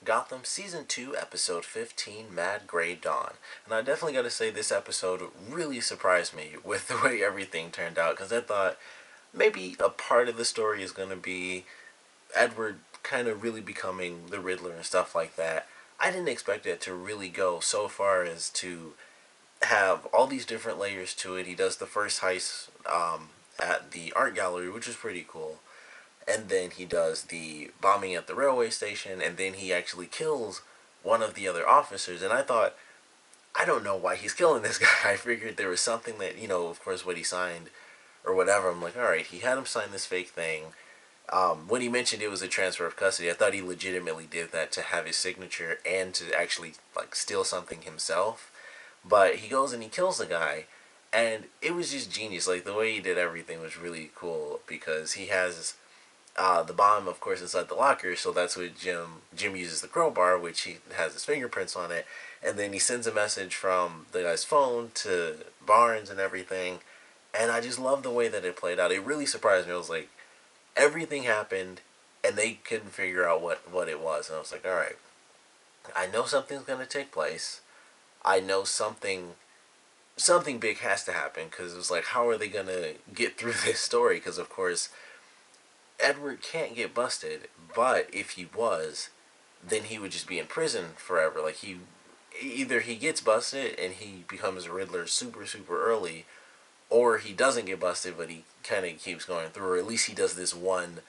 Gotham Season 2, Episode 15, Mad Grey Dawn. And I definitely gotta say, this episode really surprised me with the way everything turned out, because I thought maybe a part of the story is gonna be Edward kind of really becoming the Riddler and stuff like that. I didn't expect it to really go so far as to have all these different layers to it. He does the first heist at the art gallery, which is pretty cool. And then he does the bombing at the railway station, and then he actually kills one of the other officers. And I thought, I don't know why he's killing this guy. I figured there was something that, of course, what he signed or whatever. I'm like, all right, he had him sign this fake thing. When he mentioned it was a transfer of custody, I thought he legitimately did that to have his signature and to actually steal something himself. But he goes and he kills the guy, and it was just genius. Like, the way he did everything was really cool, because he has the bomb, of course, inside the locker, so that's what Jim uses the crowbar, which he has his fingerprints on it, and then he sends a message from the guy's phone to Barnes and everything, and I just love the way that it played out. It really surprised me. It was like, everything happened, and they couldn't figure out what it was, and I was like, alright, I know something's going to take place. I know something big has to happen, because it was like, how are they going to get through this story? Because, of course, Edward can't get busted, but if he was, then he would just be in prison forever. Like, either he gets busted and he becomes a Riddler super, super early, or he doesn't get busted, but he kind of keeps going through, or at least he does this one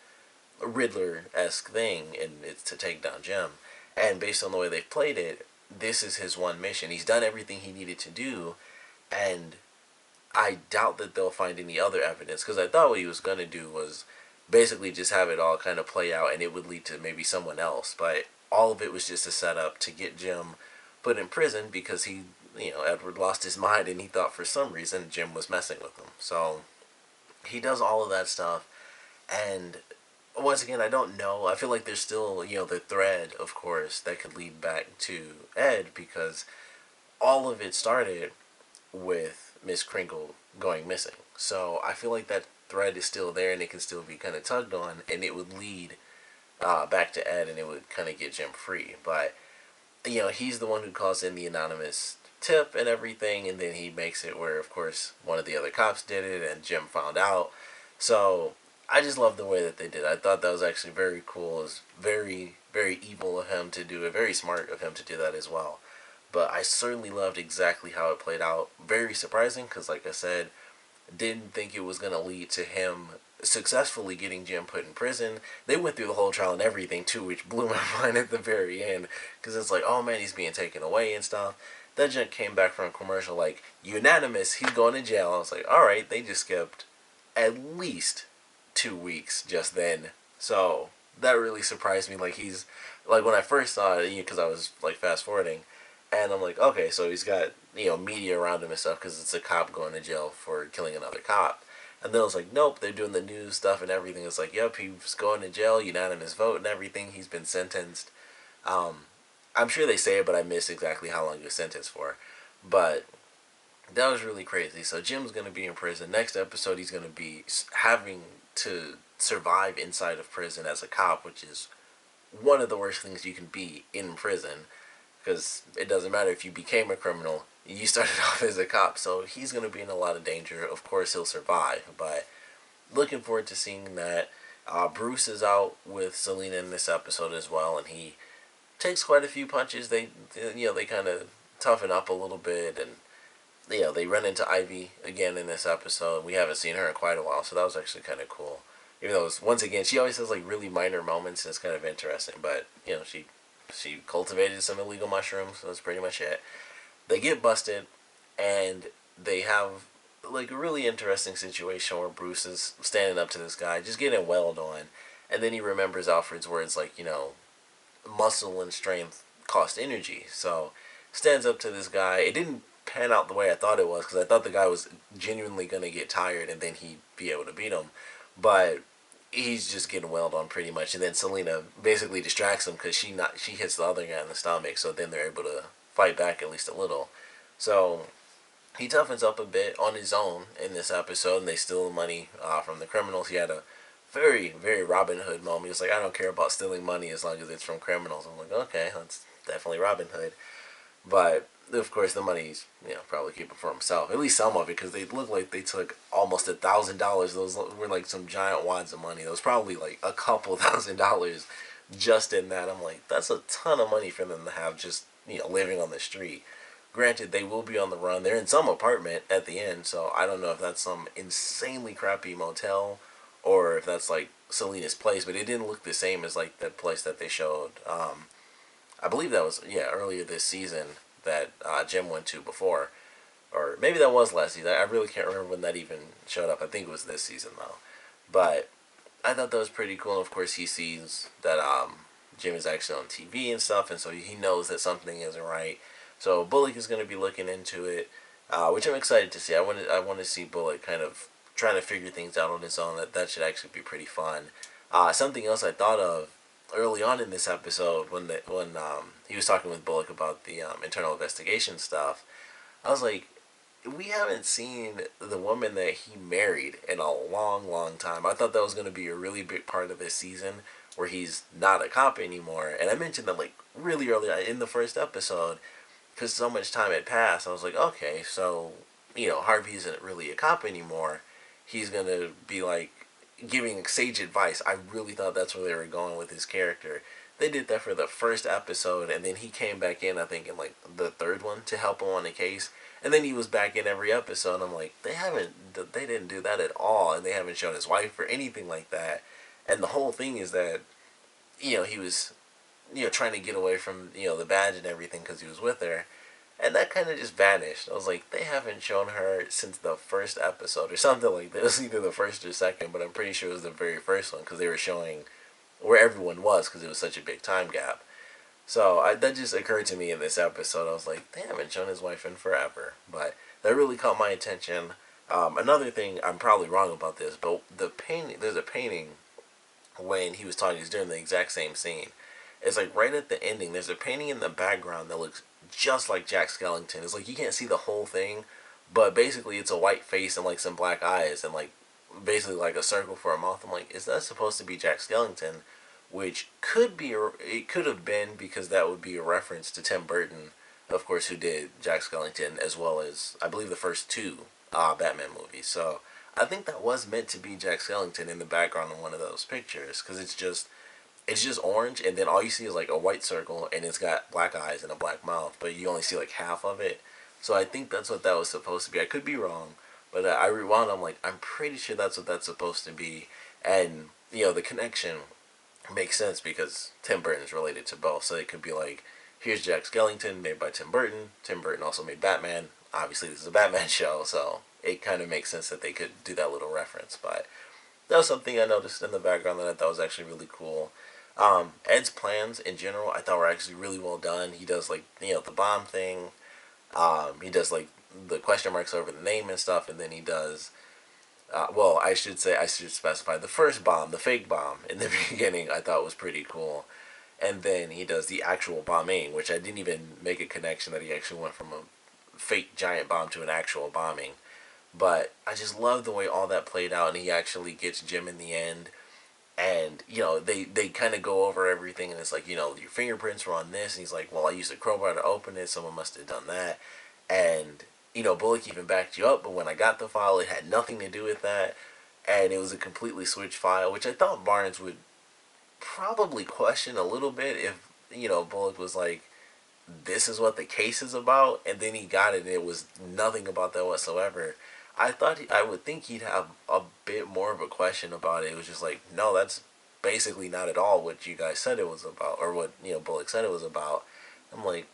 Riddler-esque thing, and it's to take down Jim. And based on the way they've played it, this is his one mission. He's done everything he needed to do, and I doubt that they'll find any other evidence, because I thought what he was going to do was basically just have it all kind of play out, and it would lead to maybe someone else. But all of it was just a setup to get Jim put in prison, because Edward lost his mind, and he thought for some reason Jim was messing with him. So he does all of that stuff, and once again, I don't know. I feel like there's still, the thread, of course, that could lead back to Ed, because all of it started with Miss Kringle going missing. So I feel like that thread is still there, and it can still be kind of tugged on, and it would lead back to Ed, and it would kind of get Jim free. But he's the one who calls in the anonymous tip and everything, and then he makes it where, of course, one of the other cops did it, and Jim found out. So I just love the way that they did it. I thought that was actually very cool. It was very, very evil of him to do it. Very smart of him to do that as well. But I certainly loved exactly how it played out. Very surprising, because, like I said, didn't think it was going to lead to him successfully getting Jim put in prison. They went through the whole trial and everything, too, which blew my mind at the very end, because it's like, oh man, he's being taken away and stuff. That Jim came back from a commercial like, unanimous, he's going to jail. I was like, alright, they just skipped at least 2 weeks just then. So that really surprised me. Like, when I first saw it, because I was fast forwarding, and I'm like, okay, so he's got, media around him and stuff, because it's a cop going to jail for killing another cop. And then I was like, nope, they're doing the news stuff and everything. It's like, yep, he's going to jail, unanimous vote and everything. He's been sentenced. I'm sure they say it, but I missed exactly how long he was sentenced for. But that was really crazy. So Jim's going to be in prison. Next episode, he's going to be having to survive inside of prison as a cop, which is one of the worst things you can be in prison, because it doesn't matter if you became a criminal, you started off as a cop. So he's going to be in a lot of danger. Of course, he'll survive, but looking forward to seeing that. Bruce is out with Selina in this episode as well, and he takes quite a few punches. They kind of toughen up a little bit, and they run into Ivy again in this episode. We haven't seen her in quite a while, so that was actually kind of cool. Even though once again, she always has really minor moments, and it's kind of interesting. But she cultivated some illegal mushrooms, so that's pretty much it. They get busted, and they have a really interesting situation where Bruce is standing up to this guy, just getting wailed on, and then he remembers Alfred's words muscle and strength cost energy. So stands up to this guy. It didn't pan out the way I thought it was, because I thought the guy was genuinely going to get tired and then he'd be able to beat him. But he's just getting wailed on pretty much, and then Selina basically distracts him, because she hits the other guy in the stomach, so then they're able to fight back at least a little. So he toughens up a bit on his own in this episode, and they steal the money from the criminals. He had a very, very Robin Hood moment. He was like, I don't care about stealing money as long as it's from criminals. I'm like, okay, that's definitely Robin Hood. But of course, the money's probably keep it for himself. At least some of it, because they look like they took almost $1,000. Those were like some giant wads of money. That was probably like a couple $1,000 just in that. I'm like, that's a ton of money for them to have just living on the street. Granted, they will be on the run. They're in some apartment at the end, so I don't know if that's some insanely crappy motel or if that's like Selena's place. But it didn't look the same as like the place that they showed. I believe that was earlier this season that Jim went to before, or maybe that was last season. I really can't remember when that even showed up. I think it was this season though. But I thought that was pretty cool. And of course, he sees that Jim is actually on TV and stuff, and so he knows that something isn't right. So Bullock is going to be looking into it, which I'm excited to see. I want to see Bullock kind of trying to figure things out on his own. That should actually be pretty fun. Something else I thought of early on in this episode when he was talking with Bullock about the internal investigation stuff. I was like, we haven't seen the woman that he married in a long, long time. I thought that was going to be a really big part of this season where he's not a cop anymore. And I mentioned that like really early in the first episode because so much time had passed. I was like, okay, so Harvey isn't really a cop anymore. He's going to be like giving sage advice. I really thought that's where they were going with his character. They did that for the first episode, and then he came back in, I think, in like the third one to help him on the case. And then he was back in every episode. I'm like, they didn't do that at all, and they haven't shown his wife or anything like that. And the whole thing is that, he was, trying to get away from, the badge and everything because he was with her. And that kind of just vanished. I was like, they haven't shown her since the first episode or something like that. It was either the first or second, but I'm pretty sure it was the very first one because they were showing where everyone was because it was such a big time gap. So that just occurred to me in this episode. I was like, they haven't shown his wife in forever. But that really caught my attention. Another thing, I'm probably wrong about this, but there's a painting when he was talking, he's doing the exact same scene. It's like right at the ending, there's a painting in the background that looks just like Jack Skellington. It's like you can't see the whole thing, but basically it's a white face and like some black eyes and like basically like a circle for a mouth. I'm like, is that supposed to be Jack Skellington? Which it could have been because that would be a reference to Tim Burton, of course, who did Jack Skellington as well as I believe the first two Batman movies. So I think that was meant to be Jack Skellington in the background in one of those pictures because it's just orange, and then all you see is like a white circle, and it's got black eyes and a black mouth, but you only see like half of it. So I think that's what that was supposed to be. I could be wrong, but I rewound. I'm like, I'm pretty sure that's what that's supposed to be, and the connection makes sense because Tim Burton's related to both. So it could be like, here's Jack Skellington made by Tim Burton. Tim Burton also made Batman. Obviously, this is a Batman show, so it kind of makes sense that they could do that little reference. But that was something I noticed in the background that I thought was actually really cool. Ed's plans in general, I thought were actually really well done. He does like the bomb thing. He does like the question marks over the name and stuff, and then he does. Well, I should specify the first bomb, the fake bomb in the beginning. I thought was pretty cool, and then he does the actual bombing, which I didn't even make a connection that he actually went from a fake giant bomb to an actual bombing. But I just love the way all that played out, and he actually gets Jim in the end and they kind of go over everything, and it's like your fingerprints were on this, and he's like, well, I used a crowbar to open it, someone must have done that, and Bullock even backed you up, but when I got the file, it had nothing to do with that, and it was a completely switched file, which I thought Barnes would probably question a little bit if Bullock was like, this is what the case is about, and then he got it and it was nothing about that whatsoever. I would think he'd have a bit more of a question about it. It was just like, no, that's basically not at all what you guys said it was about, or what Bullock said it was about. I'm like,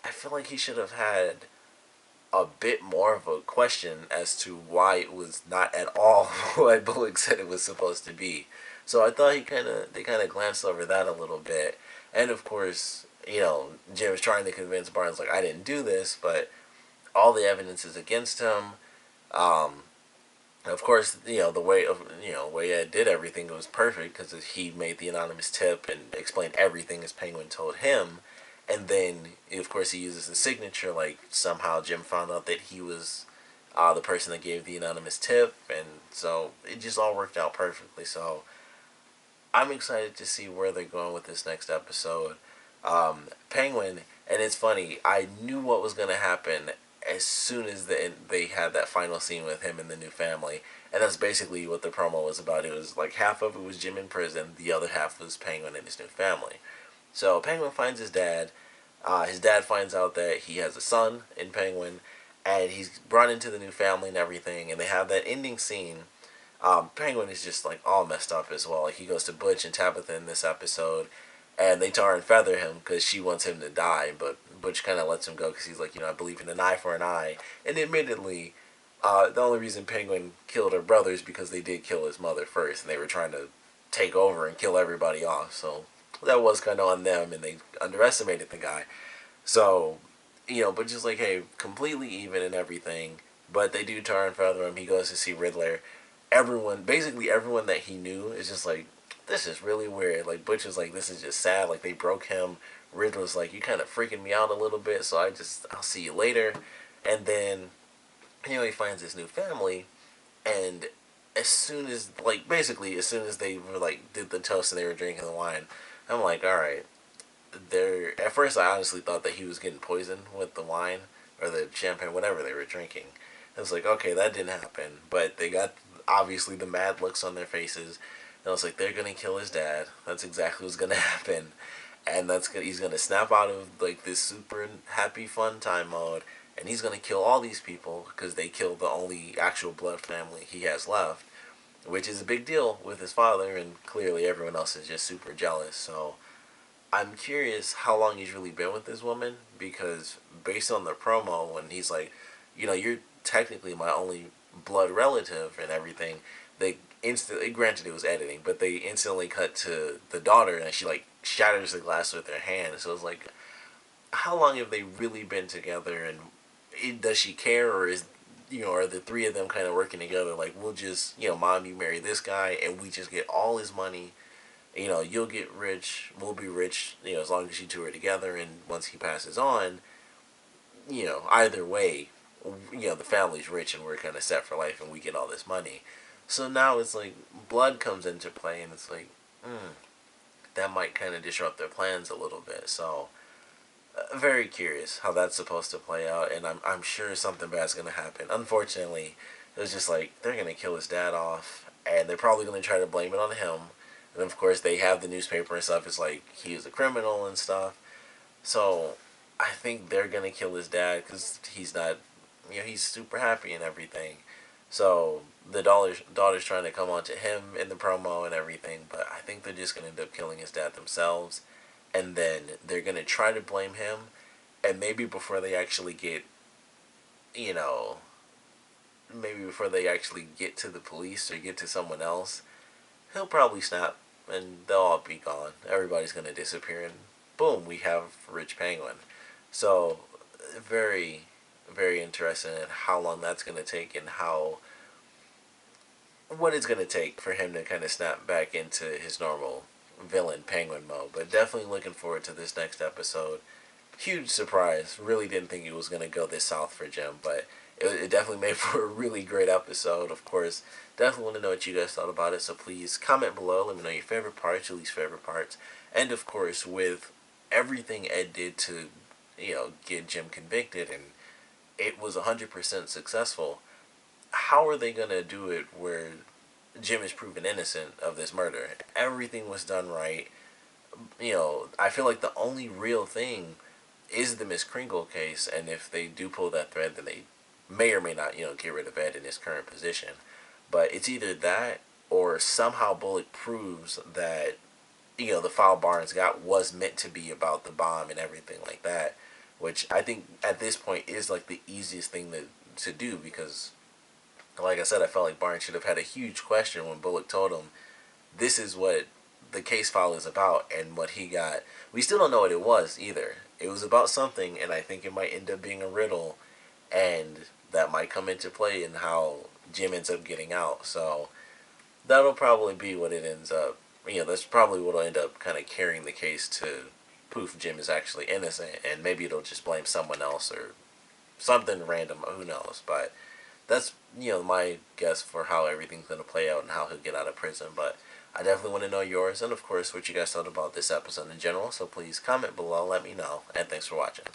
I feel like he should have had a bit more of a question as to why it was not at all what Bullock said it was supposed to be. So I thought they kind of glanced over that a little bit, and of course, Jim was trying to convince Barnes like, I didn't do this, but all the evidence is against him. Um, of course, the way Ed did everything was perfect because he made the anonymous tip and explained everything as Penguin told him, and then of course he uses the signature. Like somehow Jim found out that he was the person that gave the anonymous tip, and so it just all worked out perfectly. So I'm excited to see where they're going with this next episode. Penguin, and it's funny, I knew what was going to happen as soon as they had that final scene with him and the new family. And that's basically what the promo was about. It was like half of it was Jim in prison, the other half was Penguin and his new family. So Penguin finds his dad. His dad finds out that he has a son in Penguin, and he's brought into the new family and everything. And they have that ending scene. Penguin is just like all messed up as well. Like he goes to Butch and Tabitha in this episode, and they tar and feather him because she wants him to die, but Butch kind of lets him go because he's like, I believe in an eye for an eye. And admittedly, the only reason Penguin killed her brother is because they did kill his mother first, and they were trying to take over and kill everybody off. So that was kind of on them, and they underestimated the guy. So, but just like, hey, completely even and everything. But they do tar and feather him. He goes to see Riddler. Basically everyone that he knew is just like, this is really weird. Like, Butch is like, this is just sad. Like, they broke him. Riddler's like, you kind of freaking me out a little bit, so I'll see you later. And then, he finds his new family, and as soon as, like, basically, as soon as they were, like, did the toast and they were drinking the wine, I'm like, alright, at first I honestly thought that he was getting poisoned with the wine, or the champagne, whatever they were drinking. I was like, okay, that didn't happen, but they got, obviously, the mad looks on their faces, and I was like, they're gonna kill his dad. That's exactly what's gonna happen. And he's gonna snap out of like this super happy fun time mode, and he's gonna kill all these people because they killed the only actual blood family he has left, which is a big deal with his father, and clearly everyone else is just super jealous. So I'm curious how long he's really been with this woman, because based on the promo, when he's like, you're technically my only blood relative and everything, they instantly, granted it was editing, but they instantly cut to the daughter, and she like shatters the glass with her hand. So it's like, how long have they really been together, and does she care, or are the three of them kind of working together? Like, we'll just, mom, you marry this guy, and we just get all his money. You'll get rich, we'll be rich, as long as you two are together, and once he passes on, either way, the family's rich and we're kind of set for life and we get all this money. So now it's like blood comes into play, and it's like, that might kind of disrupt their plans a little bit. So, very curious how that's supposed to play out, and I'm sure something bad's going to happen. Unfortunately, it was just like, they're going to kill his dad off, and they're probably going to try to blame it on him. And of course, they have the newspaper and stuff. It's like, he was a criminal and stuff. So, I think they're going to kill his dad because he's not, he's super happy and everything. So, the daughter's trying to come on to him in the promo and everything, but I think they're just going to end up killing his dad themselves. And then they're going to try to blame him, and maybe before they actually get, maybe before they actually get to the police or get to someone else, he'll probably snap, and they'll all be gone. Everybody's going to disappear, and boom, we have Rich Penguin. So, very, very interesting in how long that's going to take, and what it's going to take for him to kind of snap back into his normal villain Penguin mode. But definitely looking forward to this next episode. Huge surprise. Really didn't think it was going to go this south for Jim, but it definitely made for a really great episode. Of course, definitely want to know what you guys thought about it, so please comment below. Let me know your favorite parts, your least favorite parts. And of course, with everything Ed did to, get Jim convicted, and it was 100% successful, how are they going to do it where Jim is proven innocent of this murder? Everything was done right. I feel like the only real thing is the Miss Kringle case, and if they do pull that thread, then they may or may not, get rid of Ed in his current position. But it's either that, or somehow Bullock proves that, the file Barnes got was meant to be about the bomb and everything like that, which I think at this point is like the easiest thing to do, because like I said, I felt like Barnes should have had a huge question when Bullock told him, this is what the case file is about, and what he got. We still don't know what it was either. It was about something, and I think it might end up being a riddle, and that might come into play in how Jim ends up getting out. So that'll probably be what it ends up. That's probably what will end up kind of carrying the case to proof Jim is actually innocent, and maybe it'll just blame someone else or something random. Who knows? But that's my guess for how everything's gonna play out and how he'll get out of prison. But I definitely want to know yours, and of course what you guys thought about this episode in general, so please comment below, let me know, and thanks for watching.